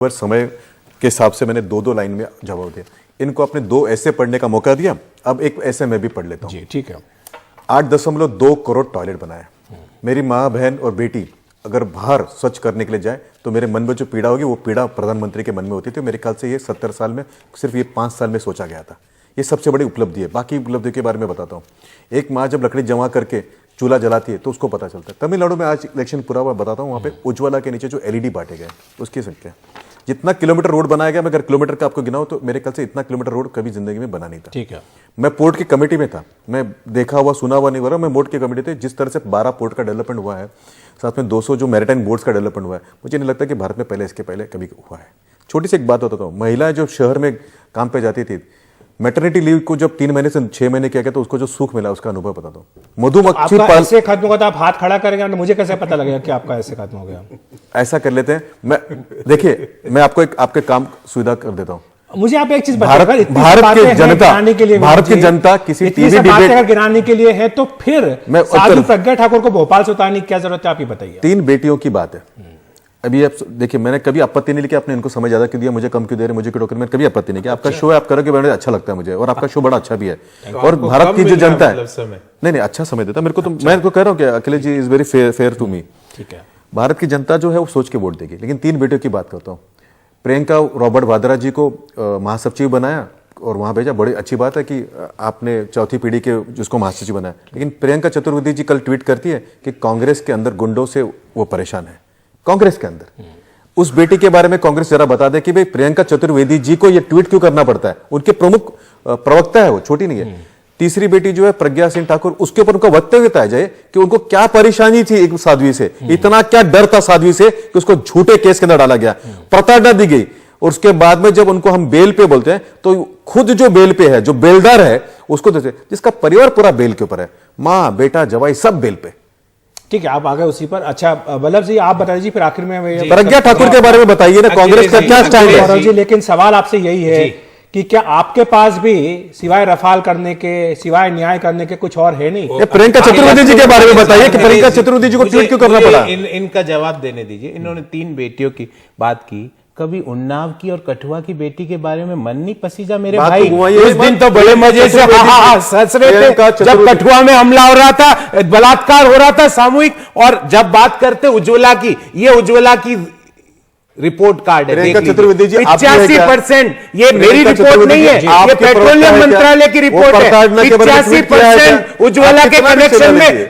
पर समय के हिसाब से मैंने दो लाइन में जवाब दिया। इनको अपने 2 ऐसे पढ़ने का मौका दिया, अब एक ऐसे मैं भी पढ़ लेता हूँ। जी ठीक है। 8.2 करोड़ टॉयलेट बनाए। मेरी माँ, बहन और बेटी अगर बाहर स्वच्छ करने के लिए जाए तो मेरे मन में जो पीड़ा होगी वो पीड़ा प्रधानमंत्री के मन में होती थी। मेरे ख्याल से ये 70 साल में सिर्फ ये 5 साल में सोचा गया था। ये सबसे बड़ी उपलब्धि है। बाकी उपलब्धि के बारे में बताता हूँ। एक माँ जब लकड़ी जमा करके चूल्हा जलाती है तो उसको पता चलता है। तमिलनाडु में आज इलेक्शन पूरा हुआ, बताता हूँ। वहाँ पे उज्ज्वला के नीचे जो LED बांटे गए उसकी संख्या, जितना किलोमीटर रोड बनाया गया, मैं अगर किलोमीटर का आपको गिनाऊं तो मेरे ख्याल से इतना किलोमीटर रोड कभी जिंदगी में बना नहीं था। ठीक है। मैं पोर्ट की कमेटी में था, मैं देखा हुआ सुना हुआ नहीं हो रहा, मैं पोर्ट की कमेटी थे। जिस तरह से 12 पोर्ट का डेवलपमेंट हुआ है, साथ में 200 जो मैरिटाइम बोर्ड्स का डेवलपमेंट हुआ है, मुझे नहीं लगता कि भारत में पहले इसके पहले कभी हुआ है। छोटी सी एक बात बताता हूँ। महिलाएं जो शहर में काम पे जाती थी, मैटरनिटी लीव को जब 3 महीने से 6 महीने किया गया तो उसको जो सुख मिला उसका अनुभव बताता हूँ। मधुमक्खी ऐसे खत्म होगा तो आप हाथ खड़ा करेंगे, मुझे कैसे पता लगेगा कि आपका ऐसे खत्म हो गया? ऐसा कर लेते हैं। मैं देखिए, मैं आपको एक आपके काम सुविधा कर देता हूँ। मुझे आप एक चीज भारत की जनता किसी टीवी डिबेट गिराने के लिए है तो फिर साधु प्रज्ञा ठाकुर को भोपाल से उतारने की क्या जरूरत है, आप ही बताइए। 3 बेटियों की बात है। अभी आप देखिए, मैंने कभी आपत्ति नहीं लिखी, आपने इनको समय ज्यादा क्यों दिया, मुझे कम क्यों दे रहे, मुझे क्यों टोकर, मैंने कभी आपत्ति नहीं किया। आपका शो है, आप करोगे, बड़ा अच्छा लगता है मुझे, और आपका शो बड़ा अच्छा भी है। और भारत की जो जनता है, नहीं अच्छा समय देता मेरे को, तो मैं कह रहा हूँ कि Akhilesh ji is very fair to me. ठीक है। भारत की जनता जो है वो सोच के वोट देगी। लेकिन 3 बेटियों की बात करता हूँ। प्रियंका रॉबर्ट वाड्रा जी को महासचिव बनाया और वहां भेजा। बड़ी अच्छी बात है कि आपने चौथी पीढ़ी के जिसको महासचिव बनाया। लेकिन प्रियंका चतुर्वेदी जी कल ट्वीट करती है कि कांग्रेस के अंदर गुंडों से वो परेशान है। कांग्रेस के अंदर उस बेटी के बारे में कांग्रेस जरा बता दे कि भाई प्रियंका चतुर्वेदी जी को ये ट्वीट क्यों करना पड़ता है। उनके प्रमुख प्रवक्ता है, वो छोटी नहीं है। तीसरी बेटी जो है प्रज्ञा सिंह ठाकुर, उसके ऊपर उनका वक्तव्य बताया जाए कि उनको क्या परेशानी थी एक साध्वी से, इतना क्या डर था साध्वी से कि उसको झूठे केस के अंदर डाला गया, प्रताड़ना दी गई। और उसके बाद में जब उनको हम बेल पे बोलते हैं तो खुद जो बेल पे है, जो बेलदार है, उसको देते, जिसका परिवार पूरा बेल के ऊपर है, माँ बेटा जवाई सब बेल पे। ठीक है, आप आ गए उसी पर। अच्छा वल्लभ जी, आप बता दीजिए फिर आखिर में प्रज्ञा ठाकुर के बारे में बताइए ना, कांग्रेस का क्या स्टैंड है जी। लेकिन सवाल आपसे यही है कि क्या आपके पास भी सिवाय रफाल करने के, सिवाय न्याय करने के कुछ और है नहीं? प्रियंका चतुर्वेदी जी के बारे में बताइए कि प्रियंका चतुर्वेदी जी को ट्वीट क्यों करना पड़ा। इनका जवाब देने दीजिए। इन्होंने 3 बेटियों की बात की, कभी उन्नाव की और कठुआ की बेटी के बारे में मन नहीं पसीजा मेरे भाई? उस दिन तो बड़े मजे से हंस रहे थे जब कठुआ में हमला हो रहा था, बलात्कार हो रहा था सामूहिक। और जब बात करते उज्ज्वला की, ये उज्ज्वला की रिपोर्ट कार्ड है, 85%। ये मेरी रिपोर्ट नहीं है, ये पेट्रोलियम मंत्रालय की रिपोर्ट है। 85% उज्ज्वला के कनेक्शन में